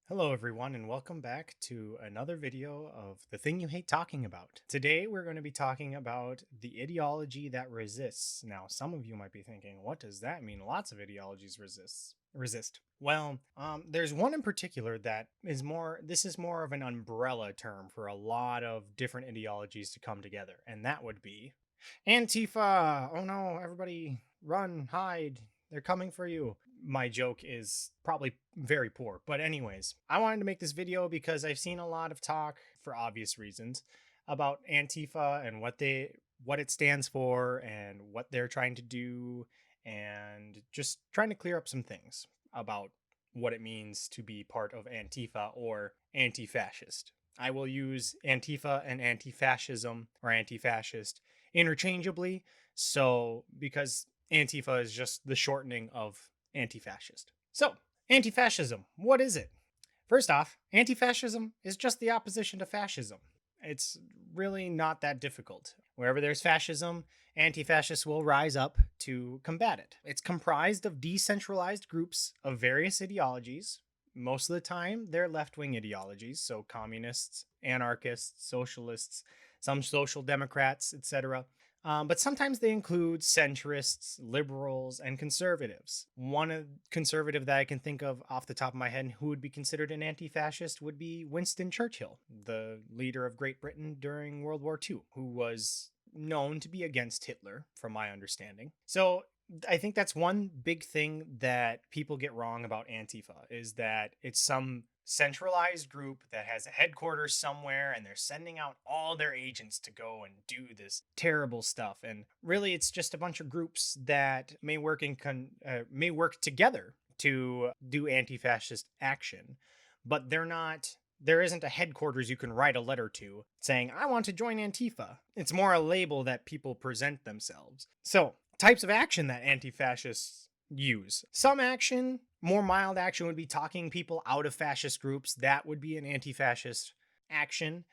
Hello, everyone, and welcome back to another video of the thing you hate talking about. Today, we're going to be talking about the ideology that resists. Now, some of you might be thinking, what does that mean? Lots of ideologies resist. Well, there's one in particular that is more, this is more of an umbrella term for a lot of different ideologies to come together, and that would be Antifa. Oh no, everybody run, hide. They're coming for you. My joke is probably very poor. But, anyways, I wanted to make this video because I've seen a lot of talk, for obvious reasons, about Antifa and what it stands for and what they're trying to do, and just trying to clear up some things about what it means to be part of Antifa or anti-fascist. I will use Antifa and anti-fascism or anti-fascist interchangeably, so because Antifa is just the shortening of anti-fascist. So, anti-fascism, what is it? First off, anti-fascism is just the opposition to fascism. It's really not that difficult. Wherever there's fascism, anti-fascists will rise up to combat it. It's comprised of decentralized groups of various ideologies. Most of the time, they're left-wing ideologies, so communists, anarchists, socialists, some social democrats, etc. But sometimes they include centrists, liberals, and conservatives. One conservative that I can think of off the top of my head who would be considered an anti-fascist would be Winston Churchill, the leader of Great Britain during World War II, who was known to be against Hitler, from my understanding. So I think that's one big thing that people get wrong about Antifa is that it's some centralized group that has a headquarters somewhere and they're sending out all their agents to go and do this terrible stuff. And really it's just a bunch of groups that may may work together to do anti-fascist action, but there isn't a headquarters you can write a letter to saying, I want to join Antifa. It's more a label that people present themselves. So, types of action that anti fascists use. Some action, more mild action, would be talking people out of fascist groups. That would be an anti fascist action.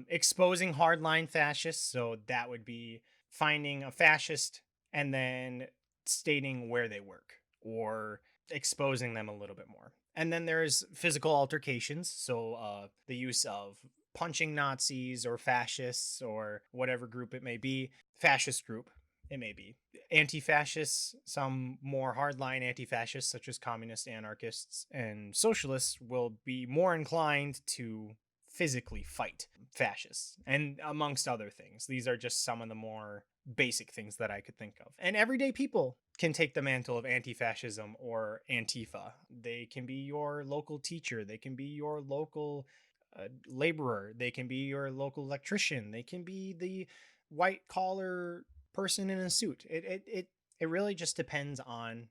Exposing hardline fascists. So, that would be finding a fascist and then stating where they work or exposing them a little bit more. And then there's physical altercations, so the use of punching Nazis or fascists or whatever group it may be, fascist group it may be. Anti-fascists, some more hardline anti-fascists such as communists, anarchists, and socialists will be more inclined to physically fight fascists, and amongst other things. These are just some of the more basic things that I could think of. And everyday people can take the mantle of anti-fascism or Antifa. They can be your local teacher, they can be your local laborer, they can be your local electrician, they can be the white collar person in a suit. It really just depends on,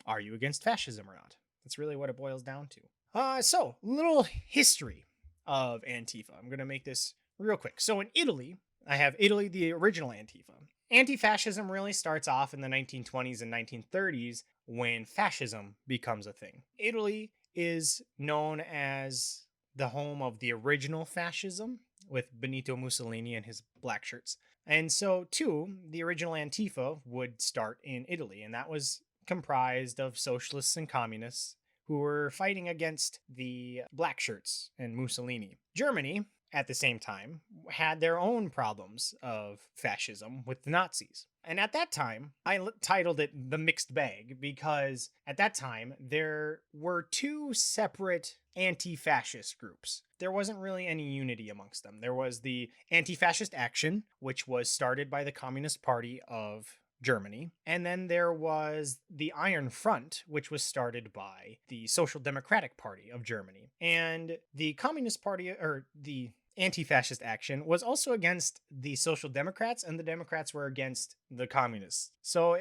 are you against fascism or not? That's really what it boils down to. So little history of Antifa. I'm going to make this real quick. So in Italy, I have Italy, the original Antifa. Anti-fascism really starts off in the 1920s and 1930s when fascism becomes a thing. Italy is known as the home of the original fascism with Benito Mussolini and his black shirts. And so, too, the original Antifa would start in Italy, and that was comprised of socialists and communists who were fighting against the black shirts and Mussolini. Germany, at the same time, had their own problems of fascism with the Nazis. And at that time, I titled it The Mixed Bag because at that time, there were two separate anti-fascist groups. There wasn't really any unity amongst them. There was the Anti-Fascist Action, which was started by the Communist Party of Germany. And then there was the Iron Front, which was started by the Social Democratic Party of Germany. And the Communist Party, or the Anti-Fascist Action, was also against the Social Democrats, and the Democrats were against the Communists. So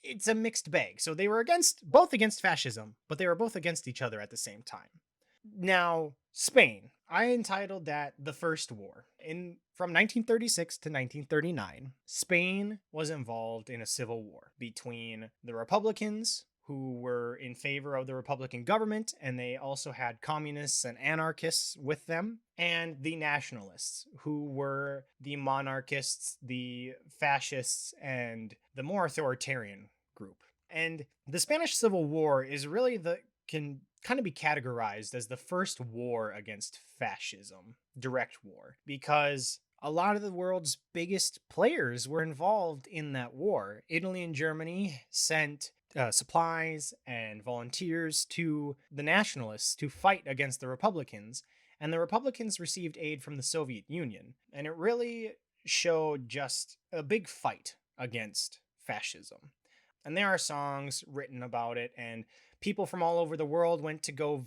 it's a mixed bag. So they were both against fascism, but they were both against each other at the same time. Now, Spain. I entitled that The First War. From 1936 to 1939, Spain was involved in a civil war between the Republicans, who were in favor of the Republican government, and they also had communists and anarchists with them, and the nationalists, who were the monarchists, the fascists, and the more authoritarian group. And the Spanish Civil War is really kind of be categorized as the first war against fascism, direct war, because a lot of the world's biggest players were involved in that war. Italy and Germany sent supplies and volunteers to the nationalists to fight against the Republicans, and the Republicans received aid from the Soviet Union. And it really showed just a big fight against fascism. And there are songs written about it, and people from all over the world went to go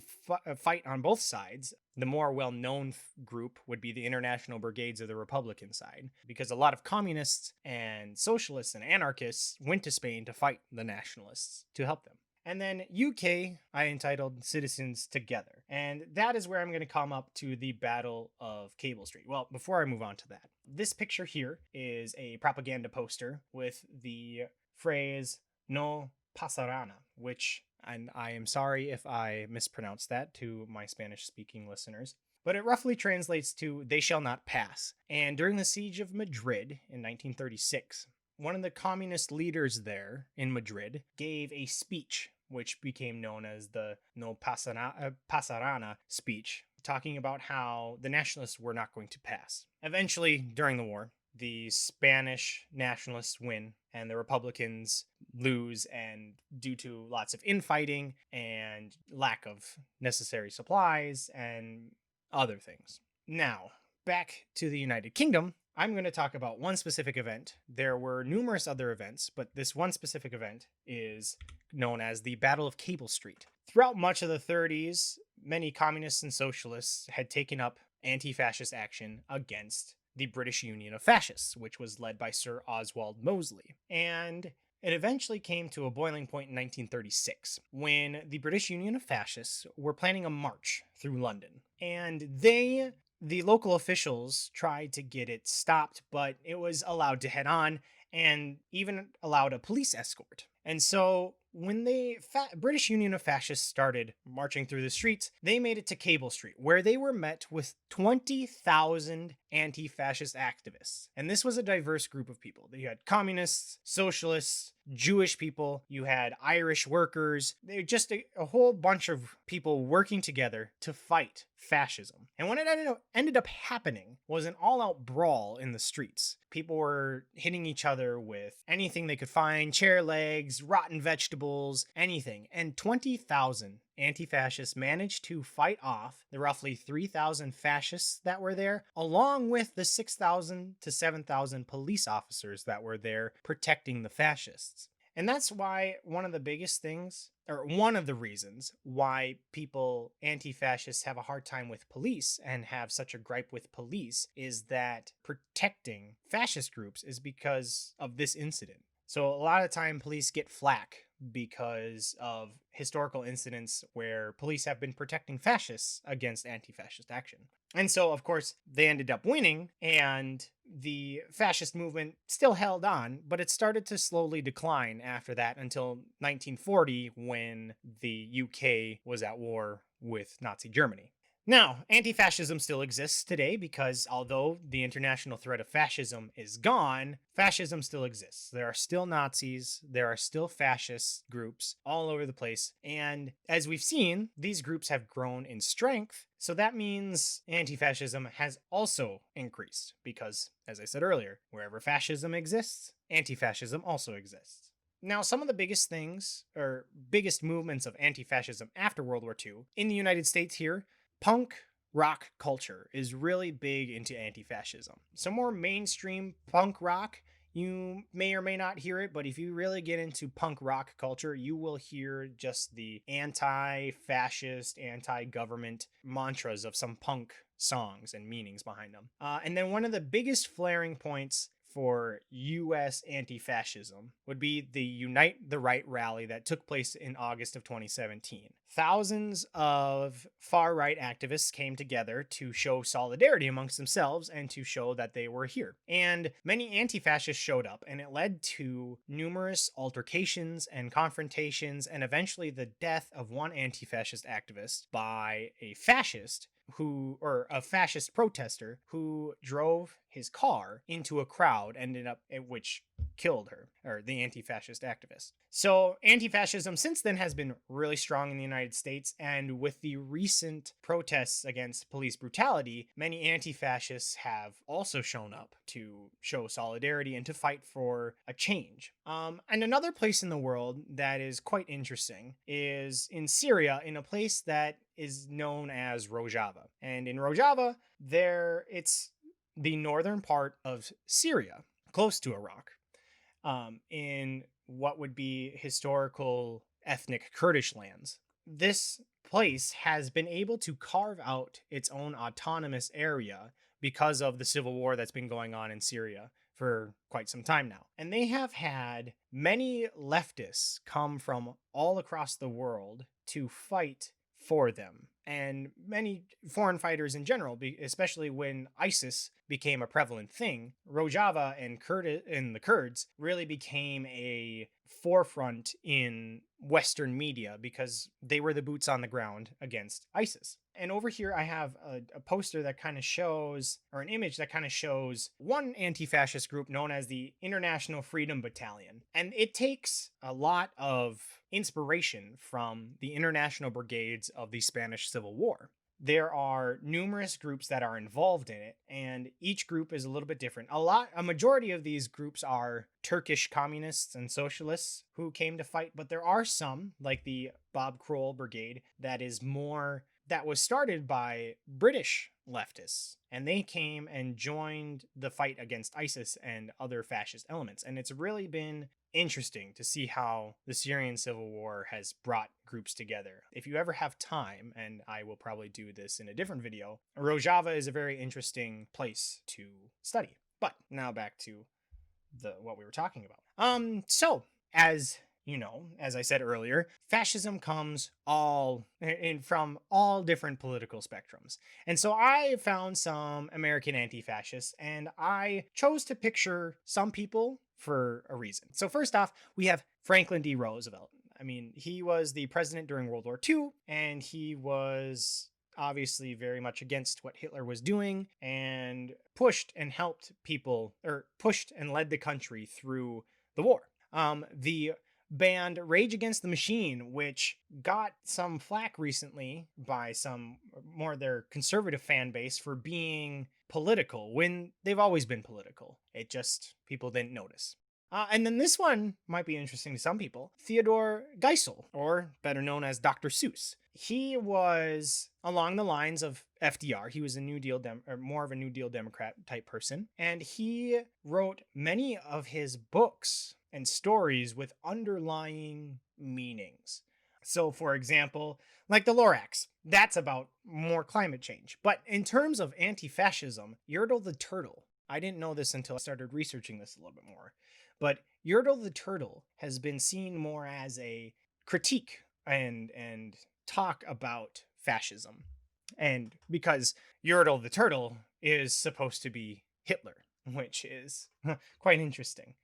fight on both sides. The more well known group would be the International Brigades of the Republican side, because a lot of communists and socialists and anarchists went to Spain to fight the nationalists to help them. And then UK, I entitled Citizens Together. And that is where I'm going to come up to the Battle of Cable Street. Well, before I move on to that, this picture here is a propaganda poster with the phrase "no pasarana," which, and I am sorry if I mispronounced that to my Spanish-speaking listeners, but it roughly translates to "they shall not pass." And during the siege of Madrid in 1936, one of the communist leaders there in Madrid gave a speech, which became known as the "no pasarana" speech, talking about how the nationalists were not going to pass. Eventually, during the war, the Spanish nationalists win and the Republicans lose, and due to lots of infighting and lack of necessary supplies and other things. Now, back to the United Kingdom, I'm going to talk about one specific event. There were numerous other events, but this one specific event is known as the Battle of Cable Street. Throughout much of the 30s, many communists and socialists had taken up anti-fascist action against the British Union of Fascists, which was led by Sir Oswald Mosley. And it eventually came to a boiling point in 1936 when the British Union of Fascists were planning a march through London. And the local officials tried to get it stopped, but it was allowed to head on and even allowed a police escort. And so when the British Union of Fascists started marching through the streets, they made it to Cable Street, where they were met with 20,000 anti-fascist activists. And this was a diverse group of people. You had communists, socialists, Jewish people, you had Irish workers. They were just a whole bunch of people working together to fight fascism. And what it ended up happening was an all-out brawl in the streets. People were hitting each other with anything they could find, chair legs, rotten vegetables, anything. And 20,000 anti-fascists managed to fight off the roughly 3,000 fascists that were there, along with the 6,000 to 7,000 police officers that were there protecting the fascists. And that's why one of the biggest things, or one of the reasons why people, anti-fascists, have a hard time with police and have such a gripe with police, is that protecting fascist groups is because of this incident. So a lot of time police get flack because of historical incidents where police have been protecting fascists against anti-fascist action. And so, of course, they ended up winning, and the fascist movement still held on, but it started to slowly decline after that until 1940, when the UK was at war with Nazi Germany. Now, anti-fascism still exists today because although the international threat of fascism is gone, fascism still exists. There are still Nazis, there are still fascist groups all over the place, and as we've seen, these groups have grown in strength, so that means anti-fascism has also increased because, as I said earlier, wherever fascism exists, anti-fascism also exists. Now, some of the biggest things, or biggest movements of anti-fascism after World War II, in the United States here, punk rock culture is really big into anti-fascism. Some more mainstream punk rock, you may or may not hear it, but if you really get into punk rock culture, you will hear just the anti-fascist, anti-government mantras of some punk songs and meanings behind them. And then one of the biggest flaring points for US anti-fascism would be the Unite the Right rally that took place in August of 2017. Thousands of far-right activists came together to show solidarity amongst themselves and to show that they were here. And many anti-fascists showed up, and it led to numerous altercations and confrontations, and eventually the death of one anti-fascist activist by a fascist or a fascist protester who drove his car into a crowd, ended up which killed her, or the anti-fascist activist. So anti-fascism since then has been really strong in the United States, and with the recent protests against police brutality, many anti-fascists have also shown up to show solidarity and to fight for a change. And another place in the world that is quite interesting is in Syria, in a place that is known as Rojava. And in Rojava, it's the northern part of Syria, close to Iraq, in what would be historical ethnic Kurdish lands. This place has been able to carve out its own autonomous area because of the civil war that's been going on in Syria for quite some time now. And they have had many leftists come from all across the world to fight for them, and many foreign fighters in general, especially when ISIS became a prevalent thing. Rojava and the Kurds really became a forefront in Western media because they were the boots on the ground against ISIS. And over here, I have a poster that kind of shows, or an image that kind of shows, one anti-fascist group known as the International Freedom Battalion. And it takes a lot of inspiration from the international brigades of the Spanish Civil War. There are numerous groups that are involved in it, and each group is a little bit different. A majority of these groups are Turkish communists and socialists who came to fight, but there are some, like the Bob Kroll Brigade, that was started by British leftists, and they came and joined the fight against ISIS and other fascist elements. And it's really been interesting to see how the Syrian civil war has brought groups together. If you ever have time, and I will probably do this in a different video, Rojava is a very interesting place to study. But now back to what we were talking about. So as you know, as I said earlier, fascism comes from all different political spectrums. And so I found some American anti-fascists, and I chose to picture some people for a reason. So first off, we have Franklin D. Roosevelt. I mean, he was the president during World War II, and he was obviously very much against what Hitler was doing, and pushed and led the country through the war. The band Rage Against the Machine, which got some flack recently by some more their conservative fan base for being political when they've always been political. It just, people didn't notice. And then this one might be interesting to some people. Theodore Geisel, or better known as Dr. Seuss. He was along the lines of FDR. He was a New Deal more of a New Deal Democrat type person, and he wrote many of his books and stories with underlying meanings. So, for example, like the Lorax, that's about more climate change. But in terms of anti-fascism, Yertle the Turtle, I didn't know this until I started researching this a little bit more, but Yertle the Turtle has been seen more as a critique and talk about fascism. And because Yertle the Turtle is supposed to be Hitler, which is quite interesting.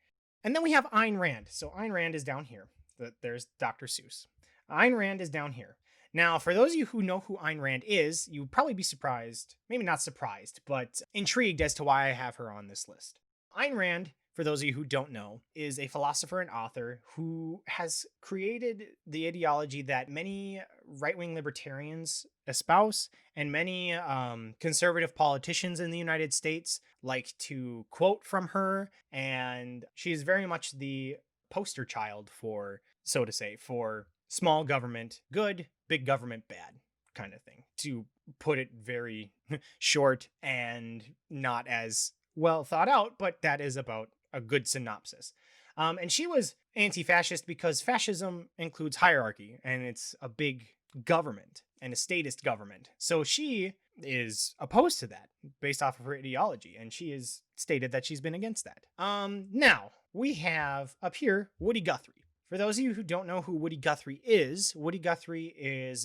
And then we have Ayn Rand. So Ayn Rand is down here. There's Dr. Seuss. Ayn Rand is down here. Now, for those of you who know who Ayn Rand is, you'd probably be surprised, maybe not surprised, but intrigued as to why I have her on this list. Ayn Rand, for those of you who don't know, is a philosopher and author who has created the ideology that many right-wing libertarians espouse, and many conservative politicians in the United States like to quote from her, and she is very much the poster child for, so to say, for small government good, big government bad kind of thing, to put it very short and not as well thought out, but that is about a good synopsis. And she was anti-fascist because fascism includes hierarchy, and it's a big government and a statist government. So she is opposed to that based off of her ideology, and she has stated that she's been against that. Now we have up here Woody Guthrie. For those of you who don't know who Woody Guthrie is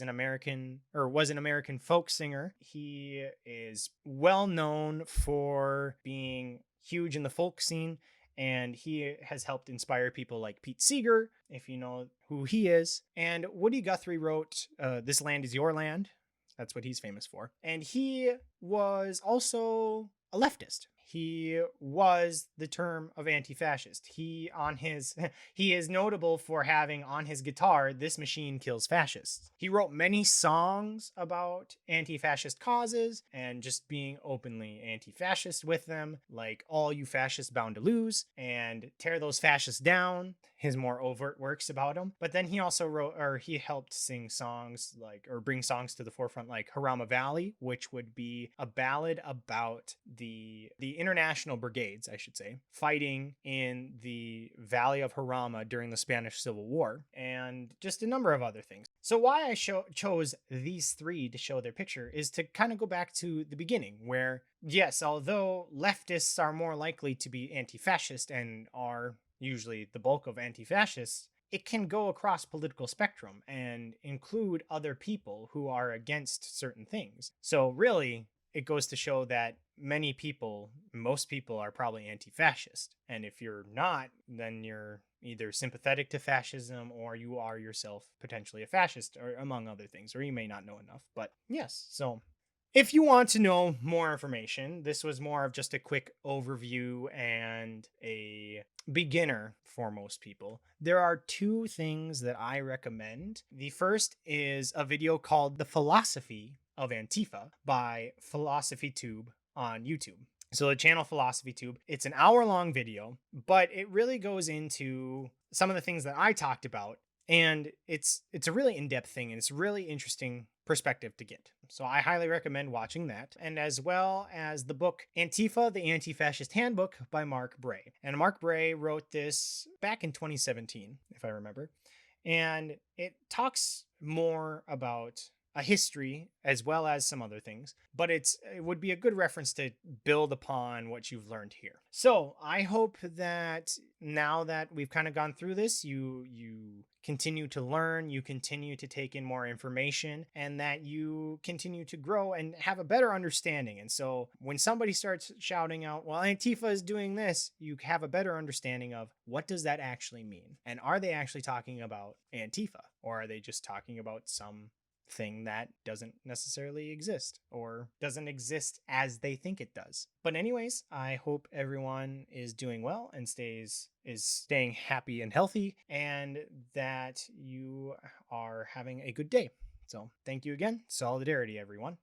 an American, or was an American folk singer. He is well known for being huge in the folk scene, and he has helped inspire people like Pete Seeger, if you know who he is. And Woody Guthrie wrote This Land Is Your Land, That's what he's famous for. And he was also a leftist. He was the term of anti-fascist. He on his he is notable for having on his guitar, "This machine kills fascists." He wrote many songs about anti-fascist causes and just being openly anti-fascist with them, like "All You Fascists Bound to Lose" and "Tear Those Fascists Down," his more overt works about him. But then he also wrote, or he helped sing songs like, or bring songs to the forefront like Harama Valley, which would be a ballad about the international brigades, I should say, fighting in the Valley of Harama during the Spanish Civil War, and just a number of other things. So why I chose these three to show their picture is to kind of go back to the beginning, where yes, although leftists are more likely to be anti-fascist and are usually the bulk of anti-fascists, it can go across political spectrum and include other people who are against certain things. So really, it goes to show that many people, most people, are probably anti-fascist. And if you're not, then you're either sympathetic to fascism or you are yourself potentially a fascist, or among other things, or you may not know enough. But yes, so if you want to know more information, this was more of just a quick overview and a beginner for most people. There are two things that I recommend. The first is a video called "The Philosophy of Antifa" by PhilosophyTube on YouTube. So the channel PhilosophyTube, it's an hour-long video, but it really goes into some of the things that I talked about, and it's a really in-depth thing, and it's really interesting perspective to get. So I highly recommend watching that, and as well as the book Antifa, the Anti-Fascist Handbook by Mark Bray. And Mark Bray wrote this back in 2017, if I remember, and it talks more about a history as well as some other things, but it would be a good reference to build upon what you've learned here. So I hope that now that we've kind of gone through this, you continue to learn, you continue to take in more information, and that you continue to grow and have a better understanding. And so when somebody starts shouting out, "Well, Antifa is doing this," you have a better understanding of what does that actually mean? And are they actually talking about Antifa, or are they just talking about some thing that doesn't necessarily exist or doesn't exist as they think it does? But anyways, I hope everyone is doing well and is staying happy and healthy, and that you are having a good day. So thank you again. Solidarity, everyone.